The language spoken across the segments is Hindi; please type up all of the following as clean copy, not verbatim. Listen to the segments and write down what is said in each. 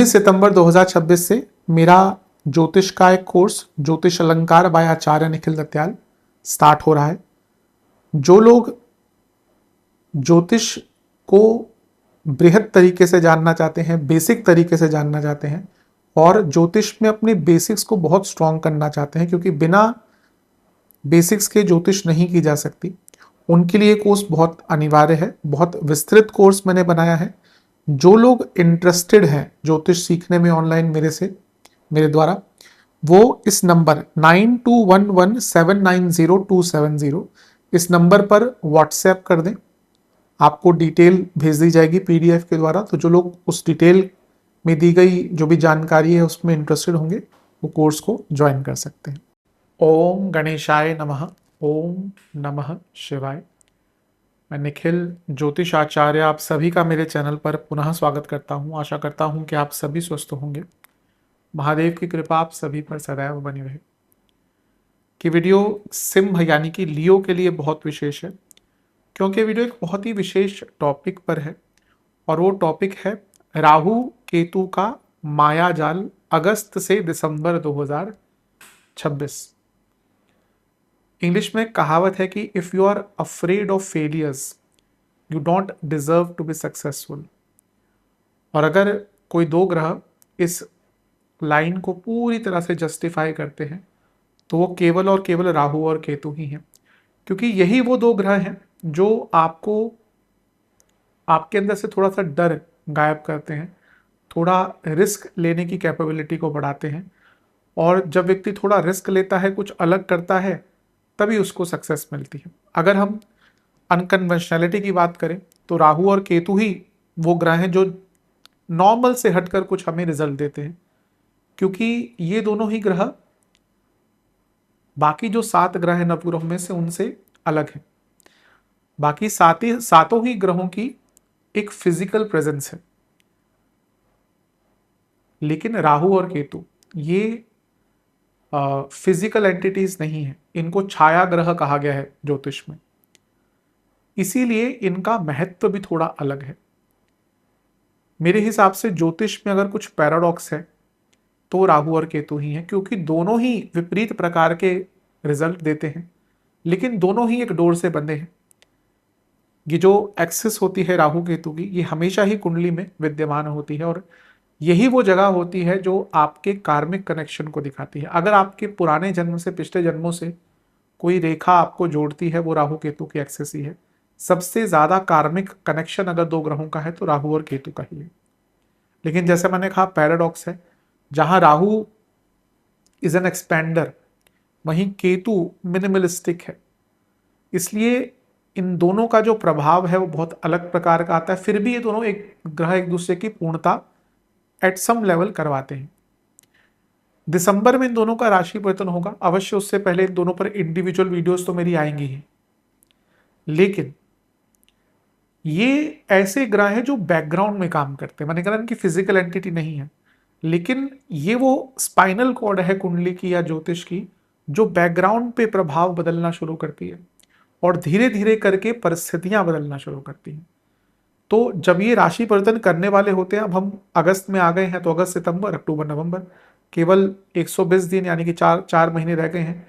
सितंबर 2026 से मेरा ज्योतिष का एक कोर्स ज्योतिष अलंकार बाय आचार्य निखिल दत्याल स्टार्ट हो रहा है। जो लोग ज्योतिष को बृहद तरीके से जानना चाहते हैं, बेसिक तरीके से जानना चाहते हैं और ज्योतिष में अपने बेसिक्स को बहुत स्ट्रॉन्ग करना चाहते हैं, क्योंकि बिना बेसिक्स के ज्योतिष नहीं की जा सकती, उनके लिए कोर्स बहुत अनिवार्य है। बहुत विस्तृत कोर्स मैंने बनाया है। जो लोग इंटरेस्टेड हैं ज्योतिष सीखने में ऑनलाइन मेरे द्वारा, वो इस नंबर 9211790270 इस नंबर पर व्हाट्सएप कर दें। आपको डिटेल भेज दी जाएगी पीडीएफ के द्वारा। तो जो लोग उस डिटेल में दी गई जो भी जानकारी है उसमें इंटरेस्टेड होंगे, वो कोर्स को ज्वाइन कर सकते हैं। ओम गणेशाय नमः। ओम नमः शिवाय। मैं निखिल ज्योतिष आचार्य आप सभी का मेरे चैनल पर पुनः स्वागत करता हूं। आशा करता हूं कि आप सभी स्वस्थ होंगे। महादेव की कृपा आप सभी पर सदैव बनी रहे। कि वीडियो सिंह यानी कि लियो के लिए बहुत विशेष है, क्योंकि वीडियो एक बहुत ही विशेष टॉपिक पर है और वो टॉपिक है राहु केतु का माया जाल अगस्त से दिसंबर 2026। इंग्लिश में कहावत है कि if you are afraid of failures you don't deserve to be successful. और अगर कोई दो ग्रह इस लाइन को पूरी तरह से जस्टिफाई करते हैं तो वो केवल और केवल राहु और केतु ही हैं, क्योंकि यही वो दो ग्रह हैं जो आपको आपके अंदर से थोड़ा सा डर गायब करते हैं, थोड़ा रिस्क लेने की कैपेबिलिटी को बढ़ाते हैं। और जब व्यक्ति थोड़ा रिस्क लेता है, कुछ अलग करता है, तभी उसको सक्सेस मिलती है। अगर हम अनकन्वेंशनैलिटी की बात करें तो राहु और केतु ही वो ग्रह हैं जो नॉर्मल से हटकर कुछ हमें रिजल्ट देते हैं, क्योंकि ये दोनों ही ग्रह बाकी जो 7 ग्रह हैं नवग्रहों में से उनसे अलग है। बाकी सातों ही ग्रहों की एक फिजिकल प्रेजेंस है, लेकिन राहु और केतु ये फिजिकल एंटिटीज नहीं है। इनको छाया ग्रह कहा गया है ज्योतिष में, इसीलिए इनका महत्व भी थोड़ा अलग है। मेरे हिसाब से ज्योतिष में अगर कुछ पैराडॉक्स है तो राहु और केतु ही हैं, क्योंकि दोनों ही विपरीत प्रकार के रिजल्ट देते हैं, लेकिन दोनों ही एक डोर से बंधे हैं। ये जो एक्सिस होती है राहु केतु की, ये हमेशा ही कुंडली में विद्यमान होती है और यही वो जगह होती है जो आपके कार्मिक कनेक्शन को दिखाती है। अगर आपके पुराने जन्म से, पिछले जन्मों से कोई रेखा आपको जोड़ती है, वो राहु केतु की एक्सिस ही है। सबसे ज्यादा कार्मिक कनेक्शन अगर दो ग्रहों का है तो राहु और केतु का ही है। लेकिन जैसे मैंने कहा, पैराडॉक्स है, जहां राहु इज एन एक्सपेंडर वहीं केतु मिनिमलिस्टिक है। इसलिए इन दोनों का जो प्रभाव है वो बहुत अलग प्रकार का आता है। फिर भी ये दोनों एक ग्रह एक दूसरे की पूर्णता एट सम लेवल करवाते हैं। दिसंबर में इन दोनों का राशि परिवर्तन होगा अवश्य, उससे पहले इन दोनों पर इंडिविजुअल वीडियोस तो मेरी आएंगी ही। लेकिन ये ऐसे ग्रह हैं जो बैकग्राउंड में काम करते हैं। मैंने कहा इनकी फिजिकल एंटिटी नहीं है, लेकिन ये वो स्पाइनल कॉर्ड है कुंडली की या ज्योतिष की, जो बैकग्राउंड पे प्रभाव बदलना शुरू करती है और धीरे धीरे करके परिस्थितियां बदलना शुरू करती हैं। तो जब ये राशि परिवर्तन करने वाले होते हैं, अब हम अगस्त में आ गए हैं, तो अगस्त, सितंबर, अक्टूबर, नवंबर, केवल 120 दिन यानी कि चार महीने रह गए हैं।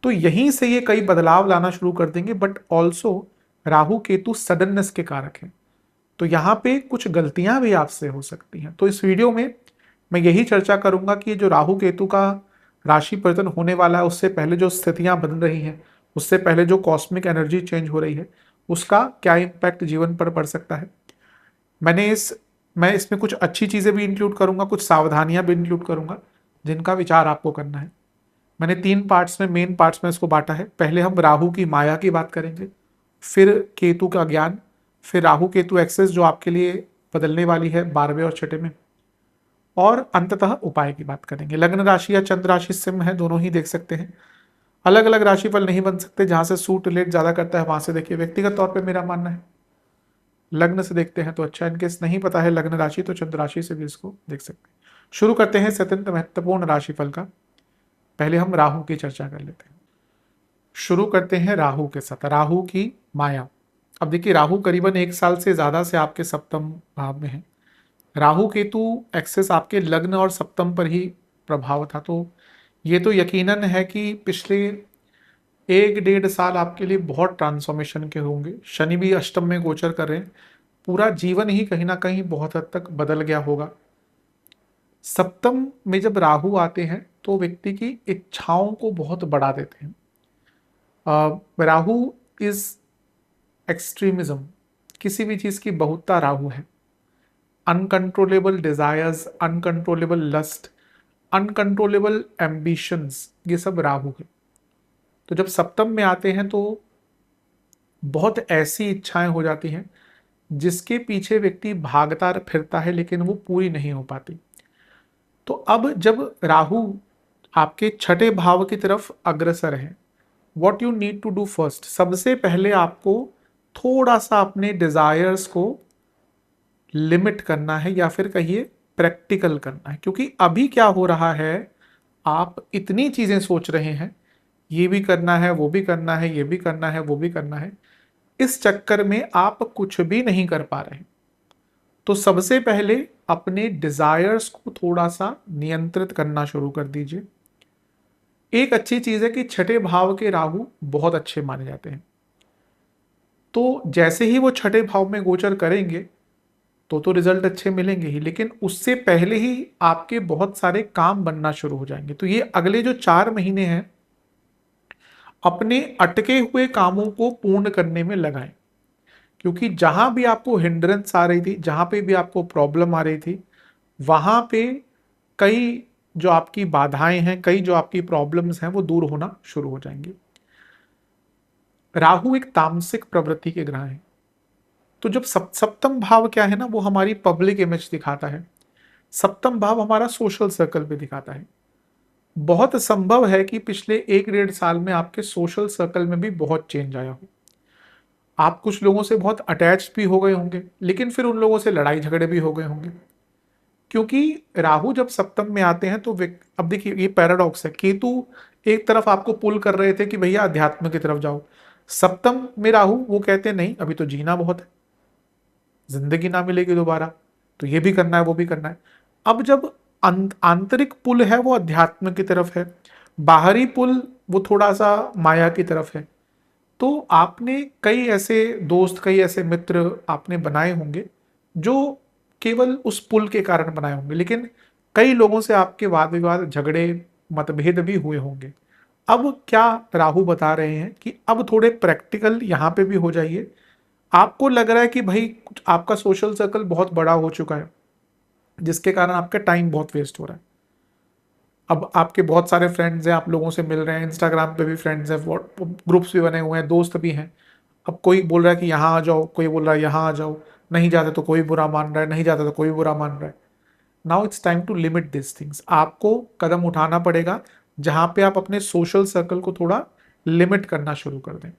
तो यहीं से ये कई बदलाव लाना शुरू कर देंगे। But also Rahu Ketu suddenness के कारक हैं, तो यहाँ पे कुछ गलतियां भी आपसे हो सकती हैं। तो इस वीडियो में मैं यही चर्चा करूंगा कि जो राहु केतु का राशि परिवर्तन होने वाला है, उससे पहले जो स्थितियां बन रही हैं, उससे पहले जो कॉस्मिक एनर्जी चेंज हो रही है, उसका क्या इम्पैक्ट जीवन पर पड़ सकता है। मैं इसमें कुछ अच्छी चीजें भी इंक्लूड करूंगा, कुछ सावधानियां भी इंक्लूड करूंगा जिनका विचार आपको करना है। मैंने 3 पार्ट्स में, मेन पार्ट्स में इसको बांटा है। पहले हम राहु की माया की बात करेंगे, फिर केतु का ज्ञान, फिर राहु केतु एक्सेस जो आपके लिए बदलने वाली है 12वें और 6ठे में, और अंततः उपाय की बात करेंगे। लग्न राशि या चंद्र राशि सिंह है, दोनों ही देख सकते हैं। अलग अलग राशिफल नहीं बन सकते, जहां से सूट रिलेट ज्यादा करता है वहां से देखिए। व्यक्तिगत तौर पे मेरा मानना है लग्न से देखते हैं तो अच्छा। इनकेस नहीं पता है लग्न राशि तो चंद्र राशि से भी इसको देख सकते हैं। शुरू करते हैं अत्यंत महत्वपूर्ण राशिफल का। पहले हम राहु की चर्चा कर लेते हैं। शुरू करते हैं राहु के साथ, राहु की माया। अब देखिए राहु करीबन 1 साल से ज्यादा से आपके सप्तम भाव में है। राहु केतु एक्सेस आपके लग्न और सप्तम पर ही प्रभाव था, तो ये तो यकीनन है कि पिछले 1 डेढ़ साल आपके लिए बहुत ट्रांसफॉर्मेशन के होंगे। शनि भी अष्टम में गोचर कर रहे हैं, पूरा जीवन ही कहीं ना कहीं बहुत हद तक बदल गया होगा। सप्तम में जब राहु आते हैं तो व्यक्ति की इच्छाओं को बहुत बढ़ा देते हैं। राहु इज एक्सट्रीमिज्म, किसी भी चीज की बहुतता राहु है। Uncontrollable desires, uncontrollable lust, uncontrollable ambitions, ये सब राहु है। तो जब सप्तम में आते हैं तो बहुत ऐसी इच्छाएं हो जाती हैं जिसके पीछे व्यक्ति भागता फिरता है लेकिन वो पूरी नहीं हो पाती। तो अब जब राहु आपके छठे भाव की तरफ अग्रसर है, what you need to do first, सबसे पहले आपको थोड़ा सा अपने डिजायर्स को लिमिट करना है या फिर कहिए प्रैक्टिकल करना है। क्योंकि अभी क्या हो रहा है, आप इतनी चीजें सोच रहे हैं, ये भी करना है, वो भी करना है, ये भी करना है, वो भी करना है, इस चक्कर में आप कुछ भी नहीं कर पा रहे। तो सबसे पहले अपने डिजायर्स को थोड़ा सा नियंत्रित करना शुरू कर दीजिए। एक अच्छी चीज है कि छठे भाव के राहु बहुत अच्छे माने जाते हैं, तो जैसे ही वो छठे भाव में गोचर करेंगे तो रिजल्ट अच्छे मिलेंगे ही, लेकिन उससे पहले ही आपके बहुत सारे काम बनना शुरू हो जाएंगे। तो ये अगले जो 4 महीने हैं अपने अटके हुए कामों को पूर्ण करने में लगाएं। क्योंकि जहां भी आपको हिंड्रेंस आ रही थी, जहां पे भी आपको प्रॉब्लम आ रही थी, वहां पे कई जो आपकी बाधाएं हैं, कई जो आपकी प्रॉब्लम्स हैं वो दूर होना शुरू हो जाएंगे। राहु एक तामसिक प्रवृत्ति के ग्रह है, तो जब सप्तम भाव क्या है ना, वो हमारी पब्लिक इमेज दिखाता है। सप्तम भाव हमारा सोशल सर्कल पे दिखाता है। बहुत संभव है कि पिछले 1 डेढ़ साल में आपके सोशल सर्कल में भी बहुत चेंज आया हो। आप कुछ लोगों से बहुत अटैच भी हो गए होंगे, लेकिन फिर उन लोगों से लड़ाई झगड़े भी हो गए होंगे। क्योंकि राहु जब सप्तम में आते हैं तो अब देखिए ये पैराडॉक्स है, केतु एक तरफ आपको पुल कर रहे थे कि भैया अध्यात्म की तरफ जाओ, सप्तम में राहु वो कहते हैं नहीं अभी तो जीना बहुत है, जिंदगी ना मिलेगी दोबारा, तो ये भी करना है वो भी करना है। अब जब आंतरिक पुल है वो अध्यात्म की तरफ है, बाहरी पुल वो थोड़ा सा माया की तरफ है। तो आपने कई ऐसे दोस्त, कई ऐसे मित्र आपने बनाए होंगे जो केवल उस पुल के कारण बनाए होंगे, लेकिन कई लोगों से आपके वाद विवाद, झगड़े, मतभेद भी हुए होंगे। अब क्या राहु बता रहे हैं कि अब थोड़े प्रैक्टिकल यहां पे भी हो जाइए। आपको लग रहा है कि भाई कुछ आपका सोशल सर्कल बहुत बड़ा हो चुका है जिसके कारण आपका टाइम बहुत वेस्ट हो रहा है। अब आपके बहुत सारे फ्रेंड्स हैं, आप लोगों से मिल रहे हैं, इंस्टाग्राम पे भी फ्रेंड्स हैं, ग्रुप्स भी बने हुए हैं, दोस्त भी हैं। अब कोई बोल रहा है कि यहाँ आ जाओ, कोई बोल रहा है यहाँ आ जाओ, नहीं जाते तो कोई बुरा मान रहा है, नहीं जाते तो कोई बुरा मान रहा है। Now it's time to limit this things. आपको कदम उठाना पड़ेगा जहां पे आप अपने सोशल सर्कल को थोड़ा लिमिट करना शुरू कर दें,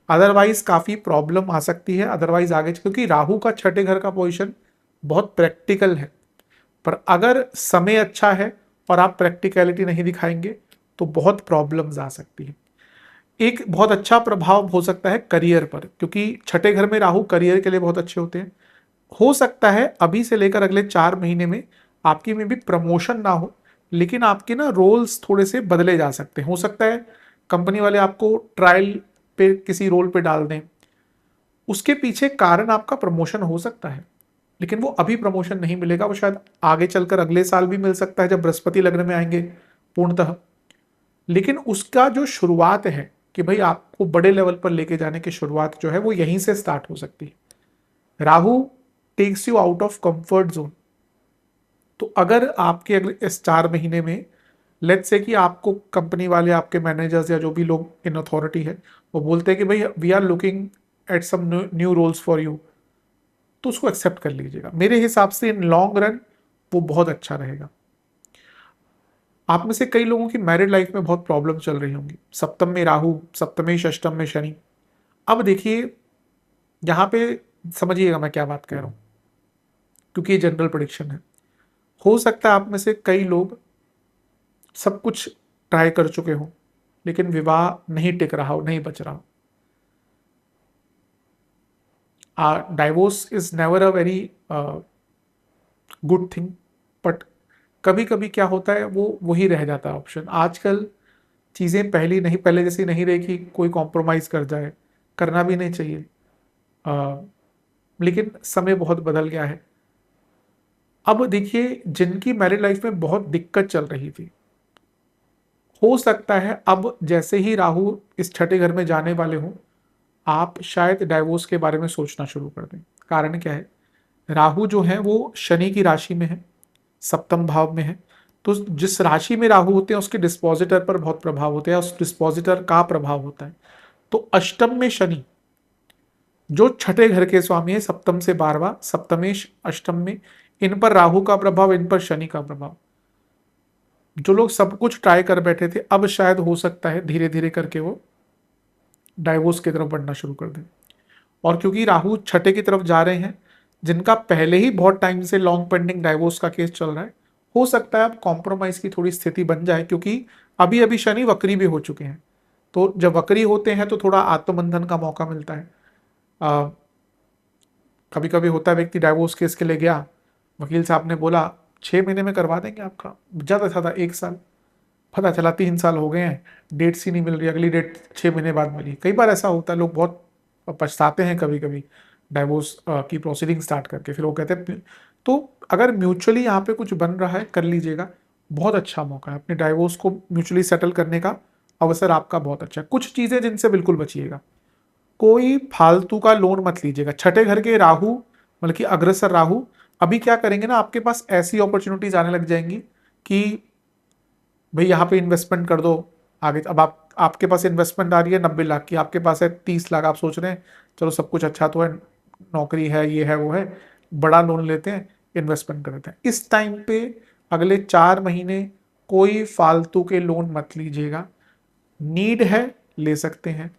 अदरवाइज काफी प्रॉब्लम आ सकती है। अदरवाइज आगे, क्योंकि राहु का छठे घर का पोजीशन बहुत प्रैक्टिकल है, पर अगर समय अच्छा है और आप प्रैक्टिकलिटी नहीं दिखाएंगे तो बहुत प्रॉब्लम्स आ सकती है। एक बहुत अच्छा प्रभाव हो सकता है करियर पर, क्योंकि छठे घर में राहु करियर के लिए बहुत अच्छे होते हैं। हो सकता है अभी से लेकर अगले 4 महीने में आपकी में भी प्रमोशन ना हो, लेकिन आपके ना रोल्स थोड़े से बदले जा सकते हैं। हो सकता है कंपनी वाले आपको ट्रायल पे किसी रोल पे डाल दें, उसके पीछे कारण आपका प्रमोशन हो सकता है, लेकिन वो अभी प्रमोशन नहीं मिलेगा, वो शायद आगे चलकर अगले साल भी मिल सकता है जब बृहस्पति लग्न में आएंगे पूर्णतः। लेकिन उसका जो शुरुआत है कि भाई आपको बड़े लेवल पर लेके जाने की शुरुआत जो है वो यहीं से स्टार्ट हो सकती है। Rahu takes you out of comfort zone. तो अगर आपके अगले इस 4 महीने में लेट्स से कि आपको कंपनी वाले, आपके मैनेजर्स या जो भी लोग इन अथॉरिटी है वो बोलते हैं कि भाई we are looking at some new roles for you, तो उसको एक्सेप्ट कर लीजिएगा। मेरे हिसाब से इन लॉन्ग रन वो बहुत अच्छा रहेगा। आप में से कई लोगों की मैरिड लाइफ में बहुत प्रॉब्लम चल रही होंगी। सप्तम में राहु, सप्तमी षष्टम में शनि। अब देखिए यहाँ पे समझिएगा मैं क्या बात कह रहा हूँ, क्योंकि ये जनरल प्रेडिक्शन है। हो सकता है आप में से कई लोग सब कुछ ट्राई कर चुके हो लेकिन विवाह नहीं टिक रहा हो, नहीं बच रहा हो। Divorce is never a very good thing, but कभी कभी क्या होता है वो वही रह जाता है ऑप्शन। आजकल चीज़ें पहले जैसी नहीं रही कि कोई कॉम्प्रोमाइज़ कर जाए, करना भी नहीं चाहिए। अ, लेकिन समय बहुत बदल गया है। अब देखिए, जिनकी मैरिड लाइफ में बहुत दिक्कत चल रही थी, हो सकता है अब जैसे ही राहु इस छठे घर में जाने वाले हों, आप शायद डाइवोर्स के बारे में सोचना शुरू कर दें। कारण क्या है, राहु जो है वो शनि की राशि में है, सप्तम भाव में है। तो जिस राशि में राहु होते हैं उसके डिस्पोजिटर पर बहुत प्रभाव होते हैं, उस डिस्पोजिटर का प्रभाव होता है। तो अष्टम में शनि जो छठे घर के स्वामी है, सप्तम से 12वां, सप्तमेश अष्टम में, इन पर राहु का प्रभाव, इन पर शनि का प्रभाव। जो लोग सब कुछ ट्राई कर बैठे थे, अब शायद हो सकता है धीरे धीरे करके वो डाइवोर्स की तरफ बढ़ना शुरू कर दें। और क्योंकि राहु छठे की तरफ जा रहे हैं, जिनका पहले ही बहुत टाइम से लॉन्ग पेंडिंग डाइवोर्स का केस चल रहा है, हो सकता है अब कॉम्प्रोमाइज की थोड़ी स्थिति बन जाए, क्योंकि अभी अभी शनि वक्री भी हो चुके हैं। तो जब वक्री होते हैं तो थोड़ा आत्मबंधन का मौका मिलता है। कभी कभी होता है, व्यक्ति डाइवोर्स केस के लिए गया, वकील साहब ने बोला 6 महीने में करवा देंगे आपका, ज़्यादा से ज़्यादा 1 साल, पता चला 3 साल हो गए हैं, डेट सी नहीं मिल रही, अगली डेट 6 महीने बाद मिली। कई बार ऐसा होता है, लोग बहुत पछताते हैं कभी कभी डाइवोर्स की प्रोसीडिंग स्टार्ट करके। फिर वो कहते हैं, तो अगर म्यूचुअली यहाँ पे कुछ बन रहा है कर लीजिएगा, बहुत अच्छा मौका है। अपने डाइवोर्स को म्यूचुअली सेटल करने का अवसर आपका बहुत अच्छा है। कुछ चीज़ें जिनसे बिल्कुल बचिएगा, कोई फालतू का लोन मत लीजिएगा। छठे घर के राहु, मतलब कि अग्रसर राहु, अभी क्या करेंगे ना, आपके पास ऐसी अपॉर्चुनिटीज आने लग जाएंगी कि भाई यहाँ पे इन्वेस्टमेंट कर दो आगे। अब आपके पास इन्वेस्टमेंट आ रही है 90 लाख की, आपके पास है 30 लाख, आप सोच रहे हैं चलो सब कुछ अच्छा तो है, नौकरी है, ये है वो है, बड़ा लोन लेते हैं, इन्वेस्टमेंट कर देते हैं। इस टाइम पे अगले 4 महीने कोई फालतू के लोन मत लीजिएगा। नीड है ले सकते हैं,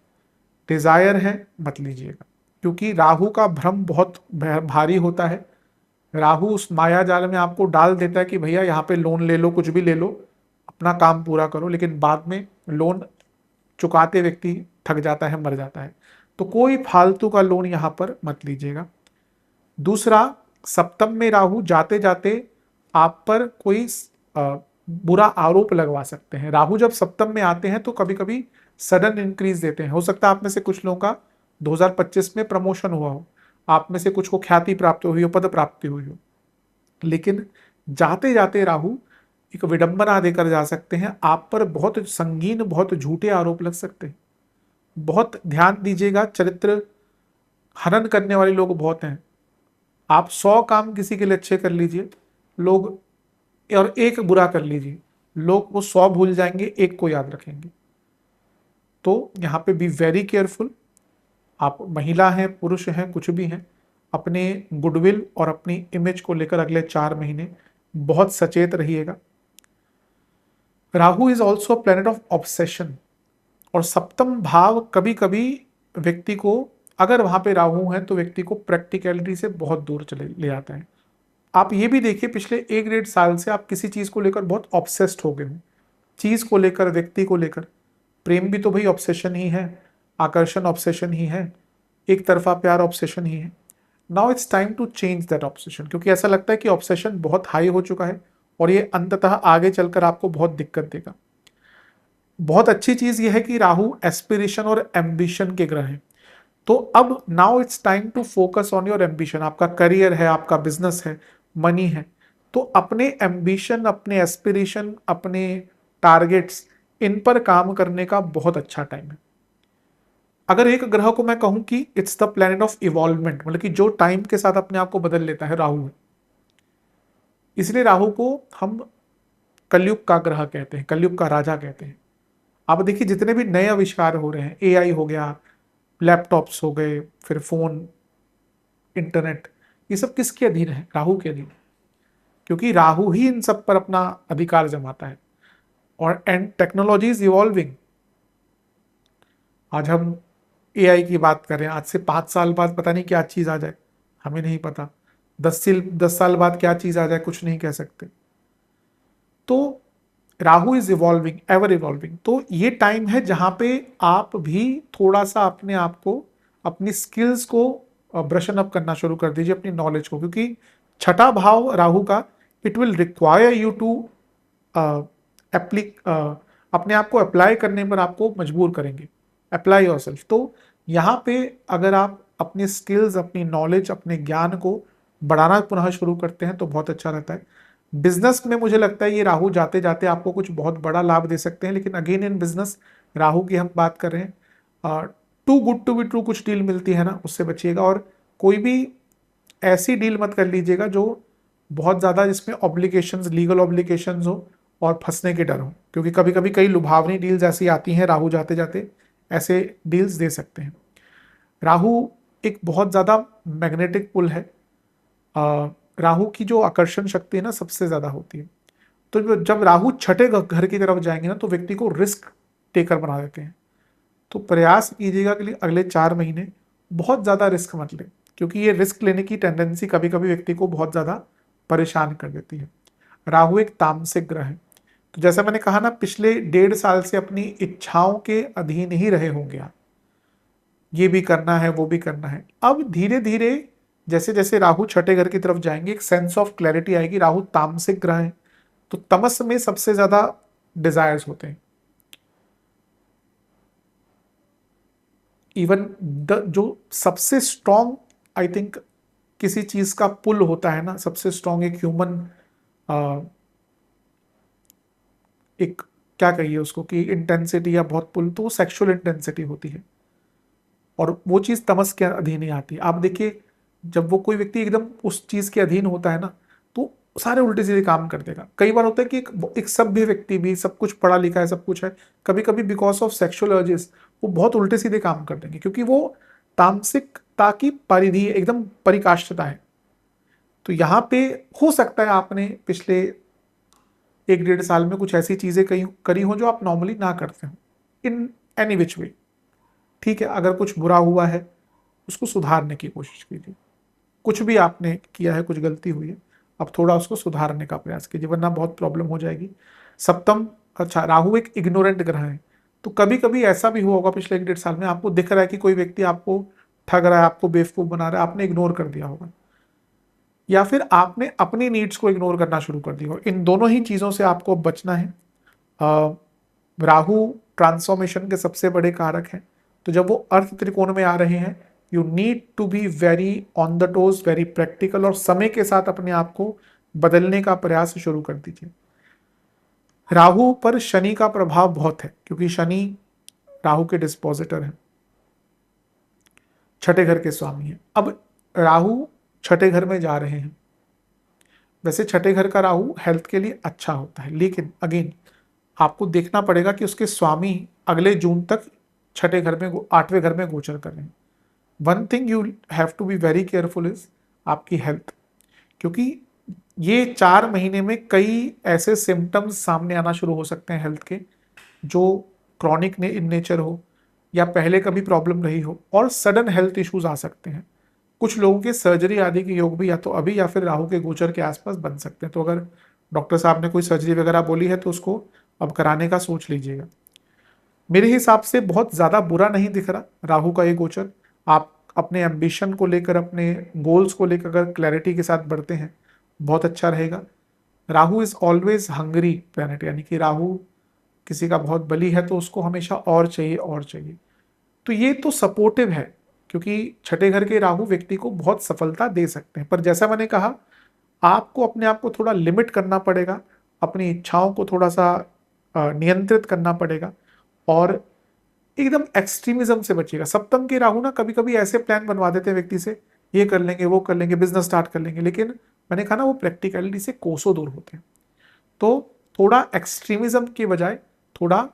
डिजायर है मत लीजिएगा, क्योंकि राहु का भ्रम बहुत भारी होता है। राहु उस माया जाल में आपको डाल देता है कि भैया यहाँ पे लोन ले लो, कुछ भी ले लो, अपना काम पूरा करो, लेकिन बाद में लोन चुकाते व्यक्ति थक जाता है, मर जाता है। तो कोई फालतू का लोन यहाँ पर मत लीजिएगा। दूसरा, सप्तम में राहु जाते जाते आप पर कोई बुरा आरोप लगवा सकते हैं। राहु जब सप्तम में आते हैं तो कभी कभी सडन इंक्रीज देते हैं। हो सकता है आप में से कुछ लोगों का 2025 में प्रमोशन हुआ हो, आप में से कुछ को ख्याति प्राप्त हुई हो, पद प्राप्ति हुई हो, लेकिन जाते जाते राहु एक विडंबना देकर जा सकते हैं। आप पर बहुत संगीन, बहुत झूठे आरोप लग सकते हैं। बहुत ध्यान दीजिएगा, चरित्र हनन करने वाले लोग बहुत हैं। आप 100 काम किसी के लिए अच्छे कर लीजिए लोग, और एक बुरा कर लीजिए, लोग वो 100 भूल जाएंगे, एक को याद रखेंगे। तो यहाँ पे बी वेरी केयरफुल। आप महिला हैं, पुरुष हैं, कुछ भी हैं, अपने गुडविल और अपनी इमेज को लेकर अगले 4 महीने बहुत सचेत रहिएगा। Rahu is also planet of obsession, और सप्तम भाव कभी कभी व्यक्ति को, अगर वहां पे राहु है तो व्यक्ति को प्रैक्टिकलिटी से बहुत दूर चले ले आता है। आप ये भी देखिए, पिछले 1 डेढ़ साल से आप किसी चीज को लेकर बहुत ऑब्सेस्ड हो गए हो, चीज को लेकर, व्यक्ति को लेकर। प्रेम भी तो भाई ऑब्सेशन ही है, आकर्षण ऑब्सेशन ही है, एक तरफा प्यार ऑब्सेशन ही है। Now it's time to change that obsession, क्योंकि ऐसा लगता है कि ऑब्सेशन बहुत हाई हो चुका है और ये अंततः आगे चलकर आपको बहुत दिक्कत देगा। बहुत अच्छी चीज यह है कि राहु एस्पिरेशन और एम्बिशन के ग्रह हैं। तो अब now it's time to focus on your ambition. आपका करियर है, आपका बिजनेस है, मनी है, तो अपने एम्बिशन, अपने एस्पिरेशन, अपने टारगेट्स, इन पर काम करने का बहुत अच्छा टाइम है। अगर एक ग्रह को मैं कहूं कि it's the planet of involvement, मतलब कि जो टाइम के साथ अपने आप को बदल लेता है, राहु है। इसलिए राहु को हम कलयुग का ग्रह कहते हैं, कलयुग का राजा कहते हैं। आप देखिए, जितने भी नए आविष्कार हो रहे हैं, एआई हो गया, लैपटॉप्स हो गए, फिर फोन, इंटरनेट, ये सब किसके अधीन है? राहु के अधीन, क्योंकि राहु ही इन सब पर अपना अधिकार जमाता है। और एंड टेक्नोलॉजी इज इवॉल्विंग। आज हम एआई की बात करें, आज से 5 साल बाद पता नहीं क्या चीज आ जाए, हमें नहीं पता। 10 साल बाद क्या चीज आ जाए, कुछ नहीं कह सकते। तो Rahu is evolving, ever evolving. तो ये टाइम है जहां पे आप भी थोड़ा सा अपने आप को, अपनी स्किल्स को ब्रशन अप करना शुरू कर दीजिए अपनी नॉलेज को, क्योंकि छठा भाव राहु का it will require you to apply अपने आप को अप्लाई करने पर आपको मजबूर करेंगे, अप्लाई योरसेल्फ। तो यहाँ पे अगर आप अपने स्किल्स, अपनी नॉलेज, अपने ज्ञान को बढ़ाना पुनः शुरू करते हैं तो बहुत अच्छा रहता है। बिजनेस में मुझे लगता है ये राहु जाते जाते आपको कुछ बहुत बड़ा लाभ दे सकते हैं, लेकिन अगेन इन बिजनेस राहु की हम बात कर रहे हैं, too good to be true कुछ डील मिलती है ना, उससे बचिएगा। और कोई भी ऐसी डील मत कर लीजिएगा जो बहुत ज़्यादा जिसमें ऑब्लिगेशंस, लीगल ऑब्लिगेशंस हो और फंसने के डर हो, क्योंकि कभी कभी कई लुभावनी डील्स ऐसी आती हैं, राहु जाते जाते ऐसे डील्स दे सकते हैं। राहु एक बहुत ज़्यादा मैग्नेटिक पुल है, राहु की जो आकर्षण शक्ति है ना सबसे ज़्यादा होती है। तो जब राहु छठे घर की तरफ जाएंगे ना तो व्यक्ति को रिस्क टेकर बना देते हैं। तो प्रयास कीजिएगा कि अगले 4 महीने बहुत ज़्यादा रिस्क मत लें, क्योंकि ये रिस्क लेने की टेंडेंसी कभी कभी व्यक्ति को बहुत ज़्यादा परेशान कर देती है। राहु एक तामसिक ग्रह है, तो जैसा मैंने कहा ना, पिछले 1.5 साल से अपनी इच्छाओं के अधीन ही रहे होंगे आप, ये भी करना है वो भी करना है। अब धीरे धीरे जैसे जैसे राहु छठे घर की तरफ जाएंगे एक सेंस ऑफ क्लैरिटी आएगी। राहु तामसिक ग्रह है, तो तमस में सबसे ज्यादा डिजायर्स होते हैं। इवन जो सबसे स्ट्रॉन्ग, आई थिंक, किसी चीज का पुल होता है ना, सबसे स्ट्रॉन्ग एक ह्यूमन, एक क्या कहिए उसको कि इंटेंसिटी या बहुत पुल, तो वो सेक्सुअल इंटेंसिटी होती है, और वो चीज तमस के अधीन ही आती है। आप देखिए, जब वो कोई व्यक्ति एकदम उस चीज के अधीन होता है ना, तो सारे उल्टे सीधे काम कर देगा। कई बार होता है कि एक सभ्य व्यक्ति भी, सब कुछ पढ़ा लिखा है, सब कुछ है, कभी कभी बिकॉज ऑफ सेक्सुअल अर्जेस वो बहुत उल्टे सीधे काम कर देंगे, क्योंकि वो तामसिकता की परिधि एकदम परिकाष्ठता है। तो यहाँ पे हो सकता है आपने पिछले 1-1.5 साल में कुछ ऐसी चीजें करी हो जो आप नॉर्मली ना करते हो, इन एनी विच वे। ठीक है, अगर कुछ बुरा हुआ है उसको सुधारने की कोशिश कीजिए। कुछ भी आपने किया है, कुछ गलती हुई है, अब थोड़ा उसको सुधारने का प्रयास कीजिए, वरना बहुत प्रॉब्लम हो जाएगी। सप्तम, अच्छा, राहु एक इग्नोरेंट ग्रह है, तो कभी कभी ऐसा भी हुआ होगा पिछले 1-1.5 साल में, आपको दिख रहा है कि कोई व्यक्ति आपको ठग रहा है, आपको बेवकूफ बना रहा है, आपने इग्नोर कर दिया होगा, या फिर आपने अपनी नीड्स को इग्नोर करना शुरू कर दिया होगा। इन दोनों ही चीजों से आपको बचना है। राहु ट्रांसफॉर्मेशन के सबसे बड़े कारक हैं, तो जब वो अर्थ त्रिकोण में आ रहे हैं, you need to be very on the toes, very practical, और समय के साथ अपने आप को बदलने का प्रयास शुरू कर दीजिए। राहु पर शनि का प्रभाव बहुत है, क्योंकि शनि राहु के डिस्पोजिटर हैं, छठे घर के स्वामी हैं। अब राहु छठे घर में जा रहे हैं, वैसे छठे घर का राहु हेल्थ के लिए अच्छा होता है, लेकिन अगेन आपको देखना पड़ेगा कि उसके स्वामी अगले जून तक छठे घर में, 8वें घर में गोचर कर रहे हैं। One thing you have to be very careful is आपकी हेल्थ, क्योंकि ये 4 महीने में कई ऐसे सिम्टम्स सामने आना शुरू हो सकते हैं हेल्थ के, जो क्रॉनिक इन नेचर हो या पहले कभी प्रॉब्लम रही हो, और सडन हेल्थ इश्यूज आ सकते हैं। कुछ लोगों के सर्जरी आदि के योग भी या तो अभी या फिर राहु के गोचर के आसपास बन सकते हैं। तो अगर डॉक्टर साहब ने कोई सर्जरी वगैरह बोली है तो उसको अब कराने का सोच लीजिएगा। मेरे हिसाब से बहुत ज़्यादा बुरा नहीं दिख रहा राहु का ये गोचर। आप अपने एम्बिशन को लेकर, अपने गोल्स को लेकर अगर क्लैरिटी के साथ बढ़ते हैं, बहुत अच्छा रहेगा। Rahu is always Hungary planet, यानी कि राहु किसी का बहुत बली है तो उसको हमेशा और चाहिए और चाहिए। तो ये तो सपोर्टिव है, क्योंकि छठे घर के राहु व्यक्ति को बहुत सफलता दे सकते हैं, पर जैसा मैंने कहा, आपको अपने आप को थोड़ा लिमिट करना पड़ेगा, अपनी इच्छाओं को थोड़ा सा नियंत्रित करना पड़ेगा, और एकदम एक्सट्रीमिज्म से बचिएगा। सप्तम के राहु ना कभी कभी ऐसे प्लान बनवा देते हैं व्यक्ति से, ये कर लेंगे वो कर लेंगे, बिजनेस स्टार्ट कर लेंगे, लेकिन मैंने कहा ना वो प्रैक्टिकलिटी से कोसों दूर होते हैं। तो थोड़ा एक्सट्रीमिज्म के बजाय थोड़ा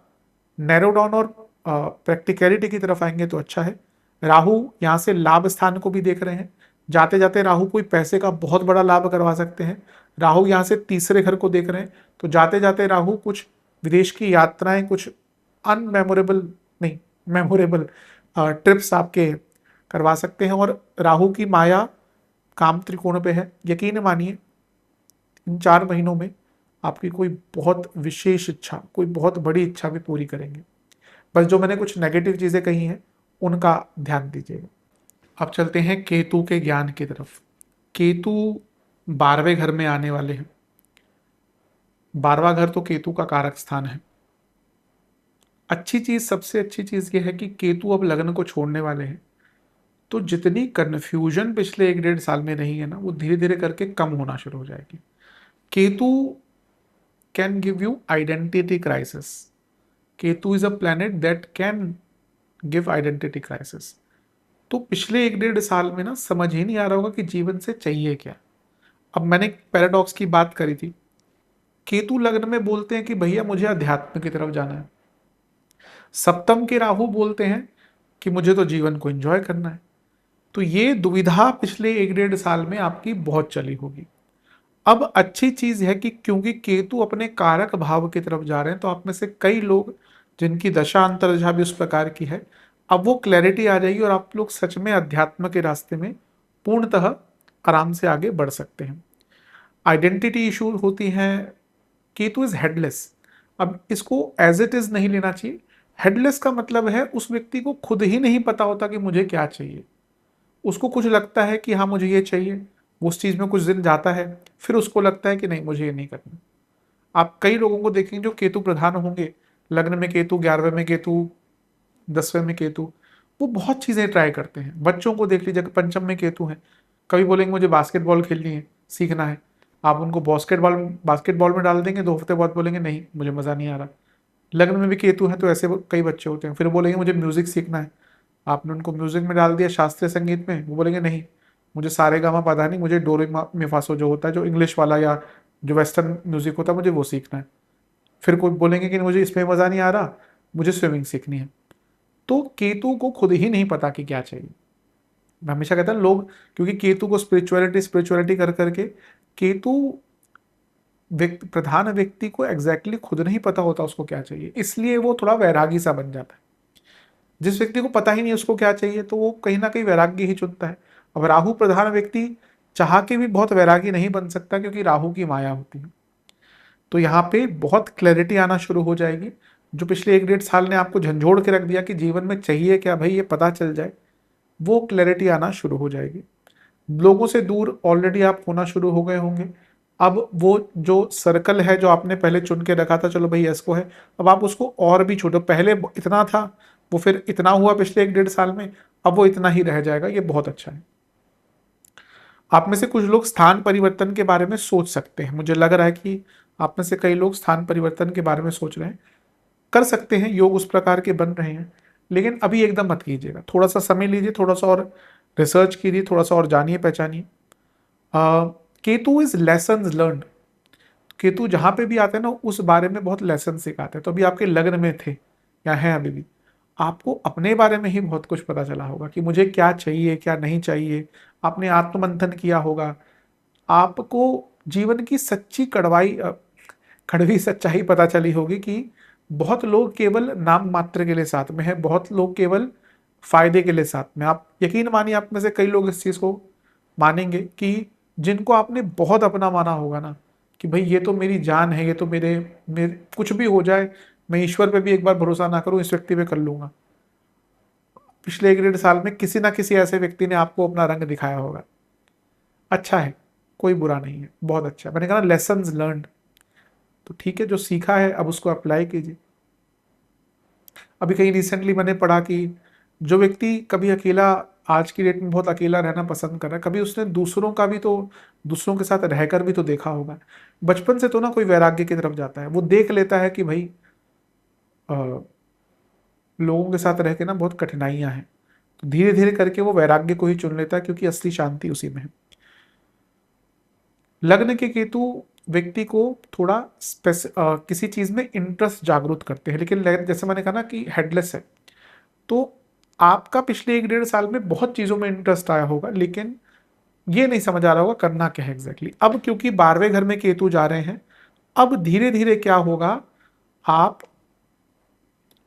नैरो डाउन और प्रैक्टिकलिटी की तरफ आएंगे तो अच्छा है। राहु यहाँ से लाभ स्थान को भी देख रहे हैं, जाते जाते राहु कोई पैसे का बहुत बड़ा लाभ करवा सकते हैं। राहु यहाँ से तीसरे घर को देख रहे हैं, तो जाते जाते राहु कुछ विदेश की यात्राएं, कुछ अनमेमोरेबल नहीं मेमोरेबल ट्रिप्स आपके करवा सकते हैं। और राहु की माया काम त्रिकोण पे है, यकीन मानिए इन 4 महीनों में आपकी कोई बहुत विशेष इच्छा, कोई बहुत बड़ी इच्छा भी पूरी करेंगे। बस जो मैंने कुछ नेगेटिव चीज़ें कही हैं उनका ध्यान दीजिएगा। अब चलते हैं केतु के ज्ञान की तरफ। केतु 12वें घर में आने वाले हैं। 12वां घर तो केतु का कारक स्थान है। अच्छी चीज, सबसे अच्छी चीज ये है कि केतु अब लग्न को छोड़ने वाले हैं, तो जितनी कन्फ्यूजन पिछले 1 डेढ़ साल में रही है ना, वो धीरे धीरे करके कम होना शुरू हो जाएगी। Ketu can give you identity crisis. Ketu is a planet that can give identity crisis. तो पिछले 1 डेढ़ साल में ना समझ ही नहीं आ रहा होगा कि जीवन से चाहिए क्या। अब मैंने एक पैराडॉक्स की बात करी थी। केतु लग्न में बोलते हैं कि भैया मुझे अध्यात्म की तरफ जाना है। सप्तम के राहु बोलते हैं कि मुझे तो जीवन को एंजॉय करना है। तो ये दुविधा पिछले 1 डेढ़ साल में आपकी बहुत चली होगी। अब अच्छी चीज है कि क्योंकि केतु अपने कारक भाव की तरफ जा रहे हैं, तो आप में से कई लोग जिनकी दशा अंतर्दशा भी उस प्रकार की है, अब वो क्लैरिटी आ जाएगी और आप लोग सच में अध्यात्म के रास्ते में पूर्णतः आराम से आगे बढ़ सकते हैं। आइडेंटिटी इशू होती हैं। Ketu is headless. अब इसको एज इट इज नहीं लेना चाहिए। हेडलेस का मतलब है उस व्यक्ति को खुद ही नहीं पता होता कि मुझे क्या चाहिए। उसको कुछ लगता है कि हाँ मुझे ये चाहिए, वो उस चीज में कुछ दिन जाता है, फिर उसको लगता है कि नहीं मुझे ये नहीं करना। आप कई लोगों को देखेंगे जो केतु प्रधान होंगे, लग्न में केतु, 11वें में केतु, 10वें में केतु, वो बहुत चीजें ट्राई करते हैं। बच्चों को देख लीजिए, पंचम में केतु है, कभी बोलेंगे मुझे बास्केटबॉल खेलनी है, सीखना है। आप उनको बास्केटबॉल बास्केटबॉल में डाल देंगे, 2 हफ्ते बाद बोलेंगे नहीं मुझे मजा नहीं आ रहा। लग्न में भी केतु है तो ऐसे कई बच्चे होते हैं, फिर बोलेंगे मुझे म्यूजिक सीखना है। आपने उनको म्यूजिक में डाल दिया, शास्त्रीय संगीत में, वो बोलेंगे नहीं मुझे सारे गामा पता नहीं, मुझे डोरे मी फासो जो होता है, जो इंग्लिश वाला या जो वेस्टर्न म्यूजिक होता है, मुझे वो सीखना है। फिर कोई बोलेंगे कि मुझे इसमें मजा नहीं आ रहा, मुझे स्विमिंग सीखनी है। तो केतु को खुद ही नहीं पता कि क्या चाहिए। मैं हमेशा कहता हूँ लोग, क्योंकि केतु को स्पिरिचुअलिटी स्पिरिचुअलिटी कर करके केतु प्रधान व्यक्ति को एग्जैक्टली खुद नहीं पता होता उसको क्या चाहिए, इसलिए वो थोड़ा वैरागी सा बन जाता है। जिस व्यक्ति को पता ही नहीं उसको क्या चाहिए, तो वो कहीं ना कहीं वैराग्य ही चुनता है। अब राहु प्रधान व्यक्ति चाह के भी बहुत वैरागी नहीं बन सकता, क्योंकि राहु की माया होती है। तो यहाँ पे बहुत क्लैरिटी आना शुरू हो जाएगी। जो पिछले 1 डेढ़ साल ने आपको झंझोड़ के रख दिया कि जीवन में चाहिए क्या भाई, ये पता चल जाए, वो क्लैरिटी आना शुरू हो जाएगी। लोगों से दूर ऑलरेडी आप होना शुरू हो गए होंगे। अब वो जो सर्कल है जो आपने पहले चुन के रखा था, चलो भाई इसको है, अब आप उसको और भी छोड़ो। पहले इतना था, वो फिर इतना हुआ पिछले 1 डेढ़ साल में, अब वो इतना ही रह जाएगा। ये बहुत अच्छा है। आप में से कुछ लोग स्थान परिवर्तन के बारे में सोच सकते हैं। मुझे लग रहा है कि आप में से कई लोग स्थान परिवर्तन के बारे में सोच रहे हैं। कर सकते हैं, योग उस प्रकार के बन रहे हैं, लेकिन अभी एकदम मत कीजिएगा। थोड़ा सा समय लीजिए, थोड़ा सा और रिसर्च कीजिए, थोड़ा सा और जानिए पहचानिए। Ketu is lesson learn. Ketu जहां पे भी आते हैं ना, उस बारे में बहुत लेसन सिखाते हैं। तो अभी आपके लग्न में थे या हैं अभी भी, आपको अपने बारे में ही बहुत कुछ पता चला होगा कि मुझे क्या चाहिए क्या नहीं चाहिए। आपने आत्ममंथन किया होगा, आपको जीवन की सच्ची कड़वी सच्चाई पता चली होगी कि बहुत लोग केवल नाम मात्र के लिए साथ में है, बहुत लोग केवल फायदे के लिए साथ में। आप यकीन मानिए, आप में से कई लोग इस चीज को मानेंगे कि जिनको आपने बहुत अपना माना होगा ना, कि भाई ये तो मेरी जान है, ये तो मेरे मेरे कुछ भी हो जाए, मैं ईश्वर पे भी एक बार भरोसा ना करूं, इस व्यक्ति पे कर लूंगा। पिछले 1 डेढ़ साल में किसी ना किसी ऐसे व्यक्ति ने आपको अपना रंग दिखाया होगा। अच्छा है, कोई बुरा नहीं है, बहुत अच्छा है। मैंने कहा लेसन लर्न। तो ठीक है, जो सीखा है अब उसको अप्लाई कीजिए। अभी कहीं रिसेंटली मैंने पढ़ा कि जो व्यक्ति कभी अकेला, आज की डेट में बहुत अकेला रहना पसंद कर रहा है, कभी उसने दूसरों का भी तो, दूसरों के साथ रहकर भी तो देखा होगा। बचपन से तो ना कोई वैराग्य की तरफ जाता है, वो देख लेता है कि भाई अ, लोगों के साथ रह के ना बहुत कठिनाइयां हैं, तो धीरे धीरे करके वो वैराग्य को ही चुन लेता है, क्योंकि असली शांति उसी में है। लग्न के केतु व्यक्ति को थोड़ा किसी चीज में इंटरेस्ट जागरूक करते हैं, लेकिन जैसे मैंने कहा ना कि हेडलेस है, तो आपका पिछले 1 डेढ़ साल में बहुत चीजों में इंटरेस्ट आया होगा, लेकिन ये नहीं समझ आ रहा होगा करना क्या है एग्जैक्टली। अब क्योंकि 12वें घर में केतु जा रहे हैं, अब धीरे धीरे क्या होगा, आप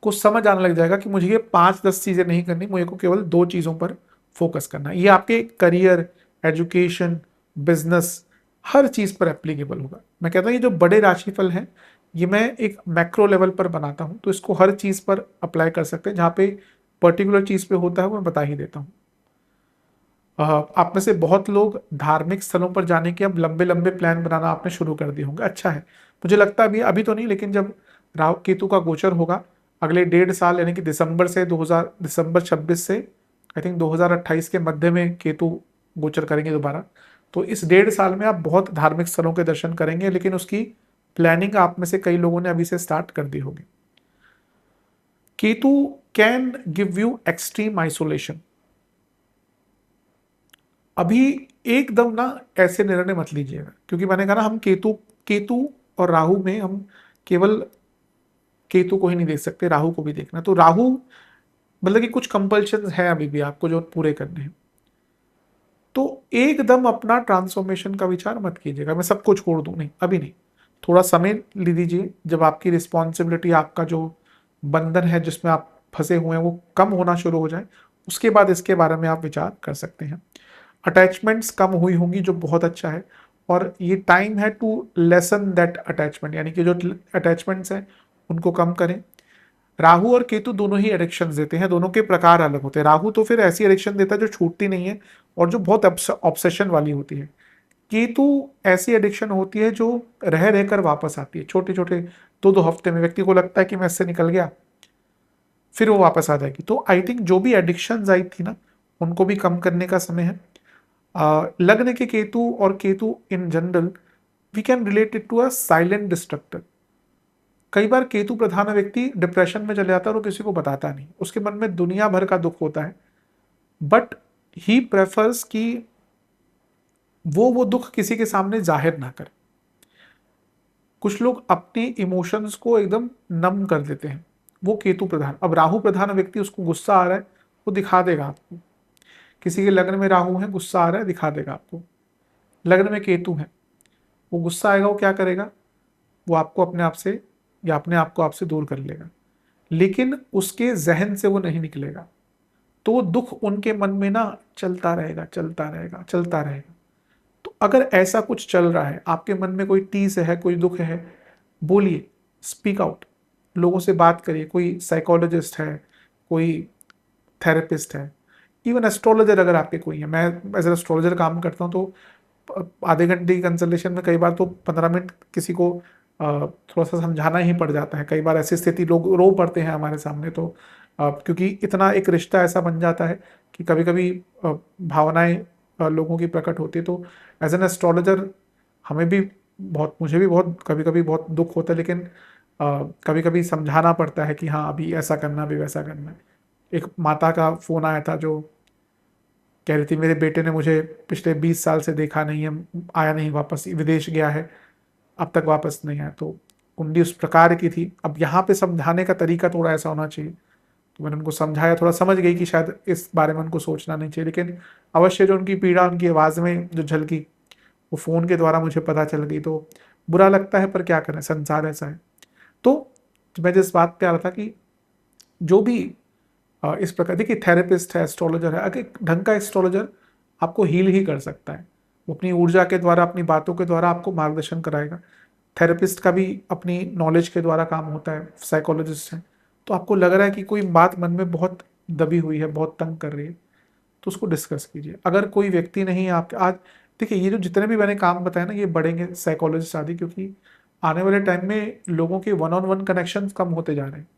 को समझ आने लग जाएगा कि मुझे ये 5-10 चीजें नहीं करनी, मुझे को केवल 2 चीजों पर फोकस करना है। ये आपके करियर, एजुकेशन, बिजनेस, हर चीज पर एप्लीकेबल होगा। मैं कहता हूँ ये जो बड़े राशिफल हैं, ये मैं एक मैक्रो लेवल पर बनाता हूँ, तो इसको हर चीज पर अप्लाई कर सकते हैं। जहाँ पे पर्टिकुलर चीज पे होता है वो मैं बता ही देता हूँ। आप में से बहुत लोग धार्मिक स्थलों पर जाने के अब लंबे लंबे प्लान बनाना आपने शुरू कर दिए होंगे। अच्छा है, मुझे लगता है अभी अभी तो नहीं, लेकिन जब राहु केतु का गोचर होगा अगले 1.5 साल, यानी कि दिसंबर 26 से आई थिंक 2028 के मध्य में केतु गोचर करेंगे दोबारा। तो इस 1.5 साल में आप बहुत धार्मिक स्थलों के दर्शन करेंगे, लेकिन उसकी प्लानिंग आप में से कई लोगों ने अभी से स्टार्ट कर दी होगी। Ketu can give you extreme isolation. अभी एकदम ना ऐसे निर्णय मत लीजिएगा, क्योंकि मैंने कहा ना, हम केतु केतु और राहु में हम केवल केतु को ही नहीं देख सकते, राहु को भी देखना। तो राहु मतलब कि कुछ कंपल्शन है अभी भी आपको जो पूरे करने हैं। तो एकदम अपना ट्रांसफॉर्मेशन का विचार मत कीजिएगा, मैं सबको छोड़ दूं, नहीं अभी नहीं। थोड़ा समय ले लीजिए, जब आपकी रिस्पॉन्सिबिलिटी, आपका जो बंधन है जिसमें आप फंसे हुए हैं वो कम होना शुरू हो जाए, उसके बाद इसके बारे में आप विचार कर सकते हैं। अटैचमेंट्स कम हुई होंगी, जो बहुत अच्छा है, और ये टाइम है टू लेसन दैट अटैचमेंट, यानी कि जो अटैचमेंट्स हैं उनको कम करें। राहु और केतु दोनों ही एडिक्शन देते हैं, दोनों के प्रकार अलग होते हैं। राहु तो फिर ऐसी एडिक्शन देता है जो छूटती नहीं है और जो बहुत ऑब्सेशन वाली होती है। केतु ऐसी एडिक्शन होती है जो रह रहकर वापस आती है, छोटे छोटे 2-2 हफ्ते में व्यक्ति को लगता है कि मैं इससे निकल गया, फिर वो वापस आ जाएगी। तो आई थिंक जो भी एडिक्शन आई थी ना, उनको भी कम करने का समय है। लग्न के केतु और Ketu in general we can relate it to a silent destructor. कई बार केतु प्रधान व्यक्ति डिप्रेशन में चले जाता है और वो किसी को बताता नहीं, उसके मन में दुनिया भर का दुख होता है, बट ही प्रेफर्स कि वो दुख किसी के सामने जाहिर ना करे। कुछ लोग अपने इमोशंस को एकदम नम कर देते हैं, वो केतु प्रधान। अब राहु प्रधान व्यक्ति, उसको गुस्सा आ रहा है वो दिखा देगा आपको। किसी के लग्न में राहु है, गुस्सा आ रहा है, दिखा देगा आपको। लग्न में केतु है, वो गुस्सा आएगा, वो क्या करेगा, वो आपको अपने आप से या अपने आप को आपसे दूर कर लेगा, लेकिन उसके जहन से वो नहीं निकलेगा। तो वो दुख उनके मन में ना चलता रहेगा, चलता रहेगा, चलता रहेगा। तो अगर ऐसा कुछ चल रहा है आपके मन में, कोई टीस है, कोई दुख है, बोलिए, स्पीक आउट, लोगों से बात करिए। कोई साइकोलॉजिस्ट है, कोई थेरेपिस्ट है, इवन एस्ट्रोलॉजर अगर आपके कोई है। मैं एज एस्ट्रोलॉजर काम करता हूँ, तो आधे घंटे की कंसल्टेशन में कई बार तो 15 मिनट किसी को थोड़ा सा समझाना ही पड़ जाता है। कई बार ऐसी स्थिति लोग रो पड़ते हैं हमारे सामने, तो क्योंकि इतना एक रिश्ता ऐसा बन जाता है कि कभी कभी भावनाएं लोगों की प्रकट होती है। तो एज एन एस्ट्रोलॉजर हमें भी बहुत, मुझे भी बहुत कभी कभी बहुत दुख होता है, लेकिन कभी कभी समझाना पड़ता है कि हाँ अभी ऐसा करना, अभी वैसा करना है। एक माता का फोन आया था जो कह रही थी मेरे बेटे ने मुझे पिछले 20 साल से देखा नहीं है, आया नहीं वापस, विदेश गया है, अब तक वापस नहीं आया। तो कुंडली उस प्रकार की थी। अब यहाँ पे समझाने का तरीका थोड़ा ऐसा होना चाहिए, तो मैंने उनको समझाया, थोड़ा समझ गई कि शायद इस बारे में उनको सोचना नहीं चाहिए, लेकिन अवश्य जो उनकी पीड़ा उनकी आवाज़ में जो झलकी, वो फ़ोन के द्वारा मुझे पता चल गई। तो बुरा लगता है, पर क्या करें, संसार ऐसा है। तो मैं जिस बात पे आ रहा था कि जो भी इस प्रकार, देखिए थेरेपिस्ट है, एस्ट्रोलॉजर है, अगर ढंग का एस्ट्रोलॉजर आपको हील ही कर सकता है। वो अपनी ऊर्जा के द्वारा, अपनी बातों के द्वारा आपको मार्गदर्शन कराएगा। थेरेपिस्ट का भी अपनी नॉलेज के द्वारा काम होता है, साइकोलॉजिस्ट है। तो आपको लग रहा है कि कोई बात मन में बहुत दबी हुई है, बहुत तंग कर रही है, तो उसको डिस्कस कीजिए। अगर कोई व्यक्ति नहीं है आपके, आज देखिए ये जो जितने भी मैंने काम बताए ना, ये बढ़ेंगे साइकोलॉजिस्ट आदि, क्योंकि आने वाले टाइम में लोगों के वन ऑन वन कनेक्शन कम होते जा रहे हैं।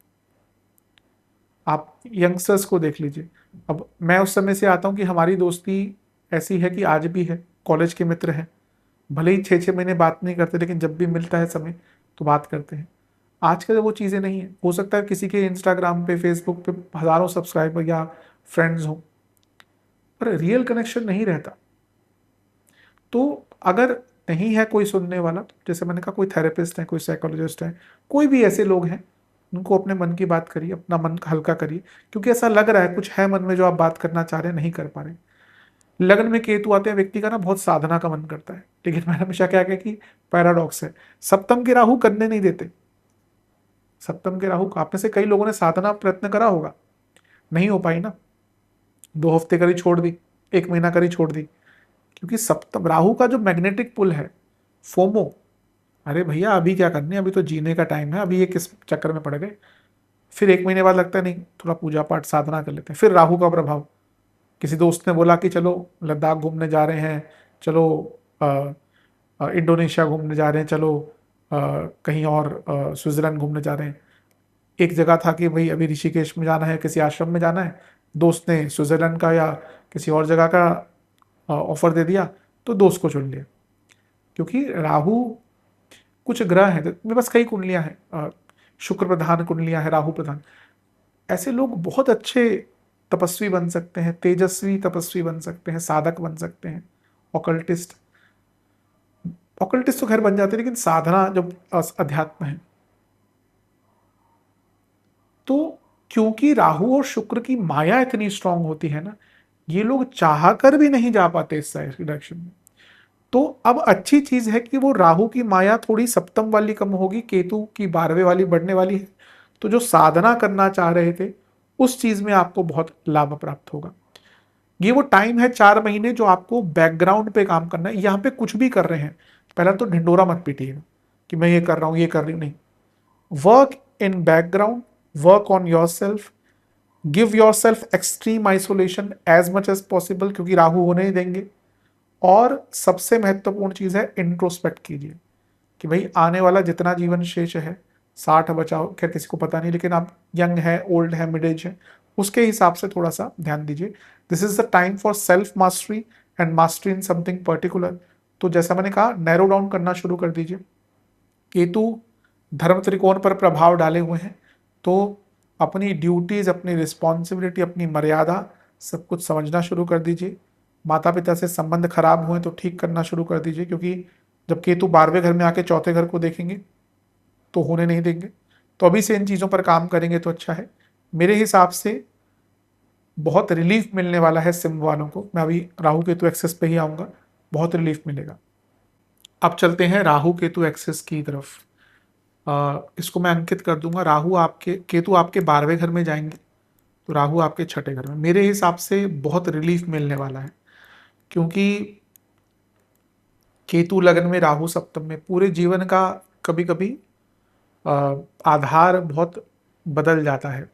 आप यंगस्टर्स को देख लीजिए। अब मैं उस समय से आता हूँ कि हमारी दोस्ती ऐसी है कि आज भी है, कॉलेज के मित्र हैं, भले ही 6-6 महीने बात नहीं करते, लेकिन जब भी मिलता है समय तो बात करते हैं। आजकल वो चीज़ें नहीं है। हो सकता है किसी के इंस्टाग्राम पे, फेसबुक पे हज़ारों सब्सक्राइबर या फ्रेंड्स हों, पर रियल कनेक्शन नहीं रहता। तो अगर नहीं है कोई सुनने वाला, तो जैसे मैंने कहा, कोई थेरेपिस्ट है, कोई साइकोलॉजिस्ट है, कोई भी ऐसे लोग हैं, उनको अपने मन की बात करिए, अपना मन हल्का करिए, क्योंकि ऐसा लग रहा है कुछ है मन में जो आप बात करना चाह रहे हैं, नहीं कर पा रहे। लगन में केतु आते हैं, व्यक्ति का ना बहुत साधना का मन करता है, लेकिन मैंने हमेशा क्या कहा कि पैराडॉक्स है, सप्तम के राहु करने नहीं देते। सप्तम के राहु, आप में से कई लोगों ने साधना प्रयत्न करा होगा, नहीं हो पाई ना, 2 हफ्ते करी छोड़ दी, 1 महीना करी छोड़ दी, क्योंकि सप्तम राहु का जो मैग्नेटिक पुल है, फोमो, अरे भैया अभी क्या करनी है, अभी तो जीने का टाइम है, अभी ये किस चक्कर में पड़ गए। फिर 1 महीने बाद लगता है नहीं, थोड़ा पूजा पाठ साधना कर लेते हैं, फिर राहु का प्रभाव, किसी दोस्त ने बोला कि चलो लद्दाख घूमने जा रहे हैं, चलो इंडोनेशिया घूमने जा रहे हैं, चलो कहीं और स्विट्जरलैंड घूमने जा रहे हैं। एक जगह था कि भाई अभी ऋषिकेश में जाना है, किसी आश्रम में जाना है, दोस्त ने स्विट्जरलैंड का या किसी और जगह का ऑफर दे दिया, तो दोस्त को चुन लिया। क्योंकि राहु, कुछ ग्रह हैं, तो मेरे पास कई कुंडलियां हैं, शुक्र प्रधान कुंडलियां हैं, राहु प्रधान। ऐसे लोग बहुत अच्छे तपस्वी बन सकते हैं, तेजस्वी तपस्वी बन सकते हैं, साधक बन सकते हैं, ऑकल्टिस्ट। ऑकल्टिस्ट तो खैर बन जाते हैं, लेकिन साधना जब अध्यात्म है तो, क्योंकि राहु और शुक्र की माया इतनी स्ट्रांग होती है ना, ये लोग चाह कर भी नहीं जा पाते इस डायरेक्शन में। तो अब अच्छी चीज है कि वो राहु की माया थोड़ी सप्तम वाली कम होगी, केतु की 12वें वाली बढ़ने वाली है। तो जो साधना करना चाह रहे थे उस चीज में आपको बहुत लाभ प्राप्त होगा। ये वो टाइम है 4 महीने जो आपको बैकग्राउंड पे काम करना है। यहाँ पे कुछ भी कर रहे हैं, पहला तो ढिंडोरा मत पीटिएगा कि मैं ये कर रहा हूँ, ये कर रही हूँ, नहीं। Work in background, work on yourself, give yourself extreme isolation as much as possible, क्योंकि राहु होने ही देंगे। और सबसे महत्वपूर्ण चीज है इंट्रोस्पेक्ट कीजिए कि भाई आने वाला जितना जीवन शेष है, 60 बचाओ, खैर किसी को पता नहीं, लेकिन आप यंग है, ओल्ड है, मिड एज है, उसके हिसाब से थोड़ा सा ध्यान दीजिए। This is the time for self mastery and mastery in something particular. तो जैसा मैंने कहा, नैरो डाउन करना शुरू कर दीजिए। केतु धर्म त्रिकोण पर प्रभाव डाले हुए हैं, तो अपनी ड्यूटीज, अपनी रिस्पॉन्सिबिलिटी, अपनी मर्यादा सब कुछ समझना शुरू कर दीजिए। माता पिता से संबंध खराब हुए तो ठीक करना शुरू कर दीजिए, क्योंकि जब केतु 12वें घर में आके चौथे घर को देखेंगे तो होने नहीं देंगे। तो अभी से इन चीज़ों पर काम करेंगे तो अच्छा है। मेरे हिसाब से बहुत रिलीफ मिलने वाला है सिंह वालों को। मैं अभी राहु केतु एक्सेस पे ही आऊँगा, बहुत रिलीफ मिलेगा। अब चलते हैं राहु केतु एक्सेस की तरफ। इसको मैं अंकित कर दूंगा। राहु आपके, केतु आपके 12वें घर में जाएंगे, तो राहु आपके छठे घर में। मेरे हिसाब से बहुत रिलीफ मिलने वाला है, क्योंकि केतु लग्न में, राहु सप्तम में, पूरे जीवन का कभी कभी आधार बहुत बदल जाता है।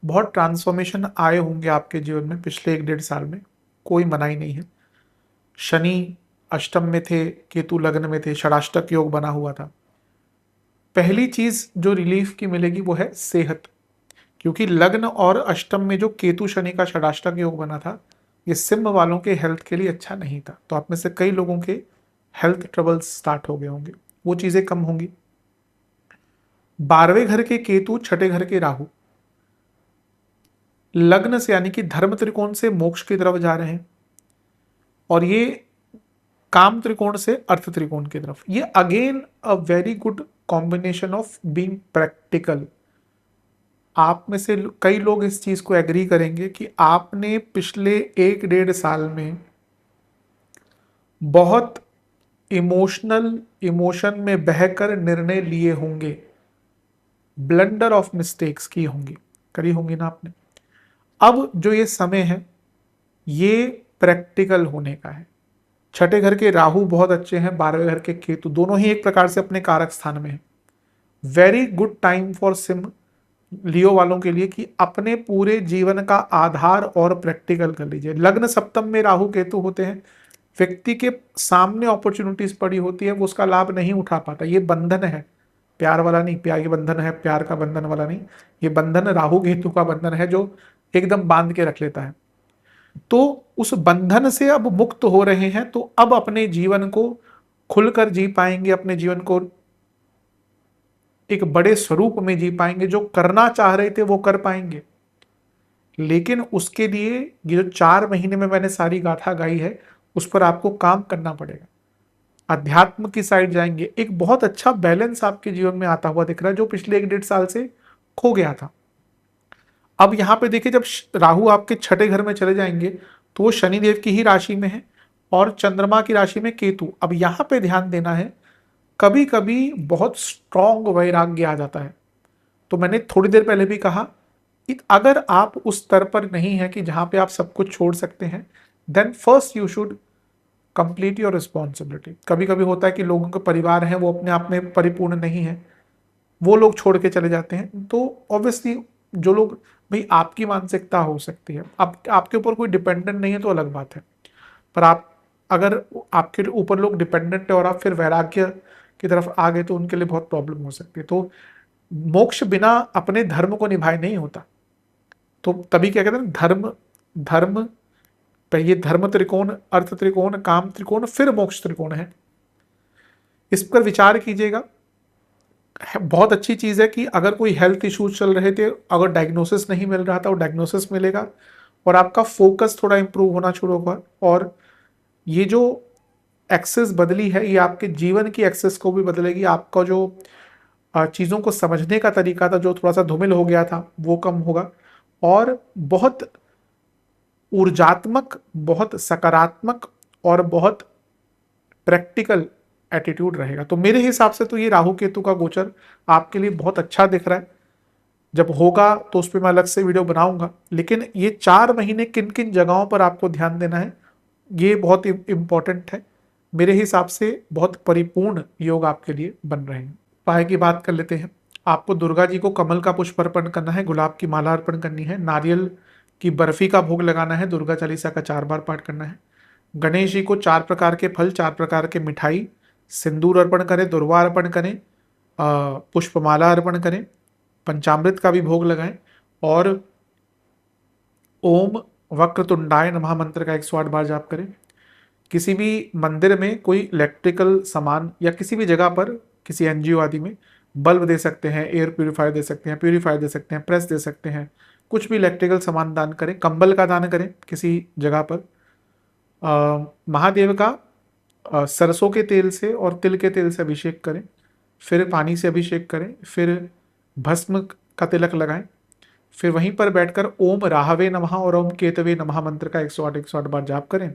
बहुत ट्रांसफॉर्मेशन आए होंगे आपके जीवन में पिछले 1-1.5 साल में, कोई मनाही नहीं है। शनि अष्टम में थे, केतु लग्न में थे, षडाष्टक योग बना हुआ था। पहली चीज जो रिलीफ की मिलेगी वो है सेहत, क्योंकि लग्न और अष्टम में जो केतु शनि का षडाष्टक योग बना था, ये सिंह वालों के हेल्थ के लिए अच्छा नहीं था। तो आप में से कई लोगों के हेल्थ ट्रबल्स स्टार्ट हो गए होंगे, वो चीजें कम होंगी। 12वें घर के केतु, छठे घर के राहु, लग्न से यानी कि धर्म त्रिकोण से मोक्ष की तरफ जा रहे हैं, और ये काम त्रिकोण से अर्थ त्रिकोण की तरफ। ये again a very good combination of being practical. आप में से कई लोग इस चीज को एग्री करेंगे कि आपने पिछले 1-1.5 साल में बहुत इमोशन में बहकर निर्णय लिए होंगे, ब्लंडर ऑफ मिस्टेक्स की होंगी, करी होंगी ना आपने। अब जो ये समय है, ये प्रैक्टिकल होने का है। छठे घर के राहु बहुत अच्छे हैं, 12वें घर के केतु, दोनों ही एक प्रकार से अपने कारक स्थान में है। वेरी गुड टाइम फॉर सिम लियो वालों के लिए कि अपने पूरे जीवन का आधार और प्रैक्टिकल कर लीजिए। लग्न सप्तम में राहु केतु होते हैं, व्यक्ति के सामने अपॉर्चुनिटीज पड़ी होती है, वो उसका लाभ नहीं उठा पाता। ये बंधन है, प्यार वाला नहीं। प्यार के बंधन है, प्यार का बंधन वाला नहीं। ये बंधन राहु केतु का बंधन है, जो एकदम बांध के रख लेता है। तो उस बंधन से अब मुक्त हो रहे हैं, तो अब अपने जीवन को खुलकर जी पाएंगे, अपने जीवन को एक बड़े स्वरूप में जी पाएंगे। जो करना चाह रहे थे वो कर पाएंगे, लेकिन उसके लिए ये जो 4 महीने में मैंने सारी गाथा गाई है, उस पर आपको काम करना पड़ेगा। अध्यात्म की साइड जाएंगे, एक बहुत अच्छा बैलेंस आपके जीवन में आता हुआ दिख रहा है, जो पिछले 1-1.5 साल से खो गया था। अब यहां पे देखिए, जब राहु आपके छठे घर में चले जाएंगे, तो वो शनिदेव की ही राशि में है और चंद्रमा की राशि में केतु। अब यहां पे ध्यान देना है, कभी कभी बहुत स्ट्रॉन्ग वैराग्य आ जाता है। तो मैंने थोड़ी देर पहले भी कहा, अगर आप उस स्तर पर नहीं है कि जहां पे आप सब कुछ छोड़ सकते हैं, then first you should complete your responsibility. कभी कभी होता है कि लोगों के परिवार हैं, वो अपने आप में परिपूर्ण नहीं है, वो लोग छोड़ के चले जाते हैं, तो ऑब्वियसली जो लोग, भाई आपकी मानसिकता हो सकती है, आप आपके ऊपर कोई डिपेंडेंट नहीं है तो अलग बात है, पर आप अगर आपके ऊपर लोग डिपेंडेंट है और आप फिर वैराग्य की तरफ आ गए तो उनके लिए बहुत प्रॉब्लम हो सकती है। तो मोक्ष बिना अपने धर्म को निभाए नहीं होता। तो तभी क्या कहते हैं, धर्म धर्म ये धर्म त्रिकोण, अर्थ त्रिकोण, काम त्रिकोण, फिर मोक्ष त्रिकोण है। इस पर विचार कीजिएगा। बहुत अच्छी चीज है कि अगर कोई हेल्थ इश्यूज चल रहे थे, अगर डायग्नोसिस नहीं मिल रहा था, वो डायग्नोसिस मिलेगा और आपका फोकस थोड़ा इंप्रूव होना शुरू होगा। और ये जो एक्सेस बदली है, ये आपके जीवन की एक्सेस को भी बदलेगी। आपका जो चीज़ों को समझने का तरीका था, जो थोड़ा सा धूमिल हो गया था, वो कम होगा और बहुत ऊर्जात्मक, बहुत सकारात्मक और बहुत प्रैक्टिकल एटीट्यूड रहेगा। तो मेरे हिसाब से तो ये राहु केतु का गोचर आपके लिए बहुत अच्छा दिख रहा है। जब होगा तो उस पर मैं अलग से वीडियो बनाऊंगा, लेकिन ये 4 महीने किन किन जगहों पर आपको ध्यान देना है, ये बहुत इंपॉर्टेंट है। मेरे हिसाब से बहुत परिपूर्ण योग आपके लिए बन रहे हैं। उपाय की बात कर लेते हैं। आपको दुर्गा जी को कमल का पुष्प अर्पण करना है, गुलाब की माला अर्पण करनी है, नारियल की बर्फी का भोग लगाना है, दुर्गा चालीसा का 4 बार पाठ करना है। गणेश जी को 4 प्रकार के फल, 4 प्रकार के मिठाई, सिंदूर अर्पण करें, दुर्वा अर्पण करें, पुष्पमाला अर्पण करें, पंचामृत का भी भोग लगाएं और ओम वक्रतुंडाय नमः मंत्र का 108 बार जाप करें। किसी भी मंदिर में कोई इलेक्ट्रिकल सामान या किसी भी जगह पर, किसी एनजीओ आदि में बल्ब दे सकते हैं, एयर प्यूरिफायर दे सकते हैं, प्यूरिफायर दे सकते हैं, प्रेस दे सकते हैं, कुछ भी इलेक्ट्रिकल सामान दान करें। कंबल का दान करें किसी जगह पर। महादेव का सरसों के तेल से और तिल के तेल से अभिषेक करें, फिर पानी से अभिषेक करें, फिर भस्म का तिलक लगाएं, फिर वहीं पर बैठकर ओम राहवे नमः और ओम केतवे नमः मंत्र का 108 बार जाप करें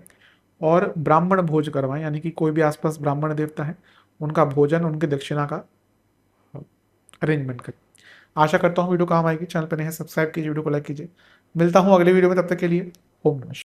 और ब्राह्मण भोज करवाएं, यानी कि कोई भी आसपास ब्राह्मण देवता है उनका भोजन, उनकी दक्षिणा का अरेंजमेंट करें। आशा करता हूँ वीडियो काम आएगी। चैनल पर नए हैं सब्सक्राइब कीजिए, वीडियो को लाइक कीजिए। मिलता हूँ अगले वीडियो में, तब तक के लिए ओम नमः शिवाय।